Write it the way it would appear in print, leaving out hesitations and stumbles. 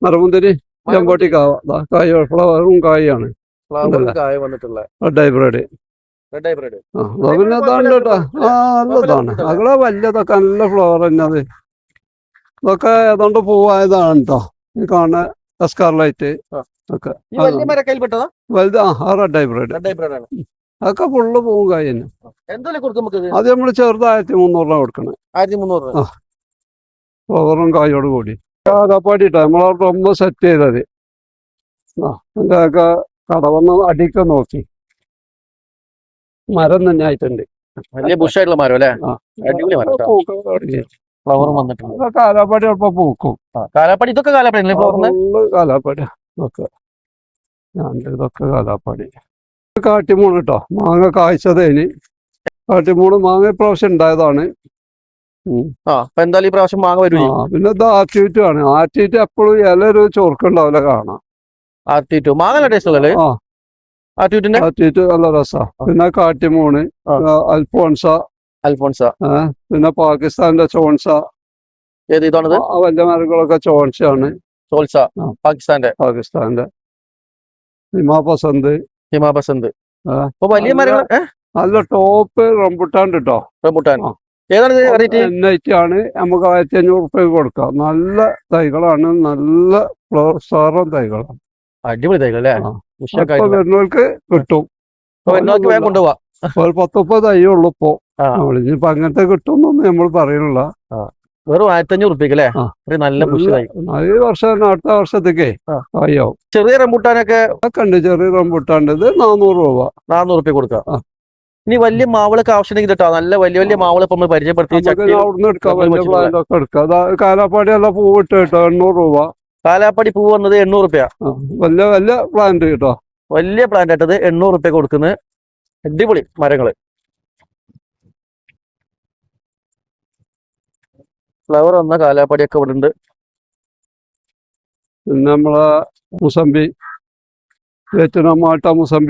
മരമുന്തിരി ചെമ്പോട്ടി കായ ഫ്ലവറും കായാണ് കായ വന്നിട്ടുള്ള റെഡ് ഹൈബ്രിഡ്. പിന്നെ അതാണ് കേട്ടോ. നല്ലതാണ്. അകളെ വലിയതൊക്കെ നല്ല ഫ്ലവർ തന്നെ. അത് ഇതൊക്കെ ഏതാണ്ട് പൂവായതാണ് കേട്ടോ. ഈ കാണുന്ന എസ്കാർലൈറ്റ് ഒക്കെ വലുത്. Red hybrid. അതൊക്കെ ഫുള്ള് പൂവും കായ തന്നെ. അത് നമ്മള് ചെറുത് 1300 രൂപ കൊടുക്കണം. 1300. ഫ്ലവറും കായോട് കൂടി കാപ്പാടിട്ടോ നമ്മളവിടെ ரொம்ப സെറ്റ് ചെയ്തത്. എൻ്റെ ഒക്കെ കടവന്ന് അടിക്ക നോക്കി മരം തന്നെ ആയിട്ടുണ്ട്. വലിയ ബുഷായിട്ടുള്ള മരം അല്ലേ? അടിപൊളി മരം. ഫ്ലവറും വന്നിട്ടുണ്ട്. കാലാപ്പാടി അല്പം പൂക്കും. കാലാപ്പാടി ഇതൊക്കെ കാലാപ്പാടി കാലാപ്പാടി ഒക്കെ ഇതൊക്കെ കാലാപ്പാടി. കാട്ടിമൂണ് കേട്ടോ. മാങ്ങ കായ്ച്ചതേന്. കാട്ടിമൂണ് മാങ്ങ ഇപ്രാവശ്യം ഉണ്ടായതാണ്. എന്തായാലും ഈ പ്രാവശ്യം മാങ്ങ വരും. പിന്നെ ഇത് ആർട്ടിറ്റ് ആണ്. ആർട്ടിറ്റ് എപ്പോഴും ഇല ഒരു ചൊറുക്കുണ്ടാവില്ല കാണാം. മാങ്ങ ടേസ്റ്റ് ആർട്ടിറ്റ് നല്ല രസാ. പിന്നെ കാട്ടിമൂണ്, അൽഫോൺസ, പിന്നെ പാകിസ്ഥാന്റെ ചോൺസ. വലിയ മരങ്ങളൊക്കെ ചോൺസയാണ്. പാകിസ്ഥാന്റെ ഹിമാപസന്ത്. വലിയ മരങ്ങൾ നല്ല ടോപ്പ് റംബുട്ടാൻ കേട്ടോ. ആണ്. നമുക്ക് 1500 റുപ്യ കൊടുക്കാം. നല്ല തൈകളാണ്. നല്ല ഫ്ലവർ തൈകളാണ്. അടിപൊളി തൈകൾ വരുന്നവർക്ക് കിട്ടും. ഒരു 10-30 തൈ ഉള്ളു ഇപ്പൊ. ഇനിയിപ്പോ അങ്ങനത്തെ കിട്ടുമെന്നൊന്നും നമ്മൾ പറയണില്ല. വെറും 1500 റുപ്യക്ക് നല്ല ഈ വർഷം അടുത്ത വർഷത്തേക്കേ കായാവും. ചെറിയ റംബുട്ടാനൊക്കെ ഉണ്ട്. ചെറിയ റംബുട്ടാൻ്റെ 400 രൂപ. 400 റുപ്യ കൊടുക്കാം. ഇനി വലിയ മാവുകളൊക്കെ ആവശ്യമുണ്ടെങ്കിൽ കേട്ടോ. നല്ല വലിയ വലിയ മാവുകൾ ഇപ്പൊ പരിചയപ്പെടുത്തി അവിടുന്ന് എടുക്കാം. കാലാപ്പാടി എല്ലാം പൂവിട്ട് കേട്ടോ. 800 രൂപ. കാലാപ്പാടി പൂ വന്നത് 800 റുപ്യ. വലിയ വലിയ പ്ലാന്റ് കേട്ടോ. വലിയ പ്ലാന്റ് ആയിട്ടത് 800 റുപ്യ കൊടുക്കുന്നത്. അടിപൊളി മരങ്ങള്. ഫ്ലവർ വന്ന കാലാപ്പാടിയൊക്കെ ഇവിടെ ഉണ്ട്. പിന്നെ നമ്മളെ മുസമ്പി, വിയറ്റ്നാം മാൾട്ട മുസമ്പി.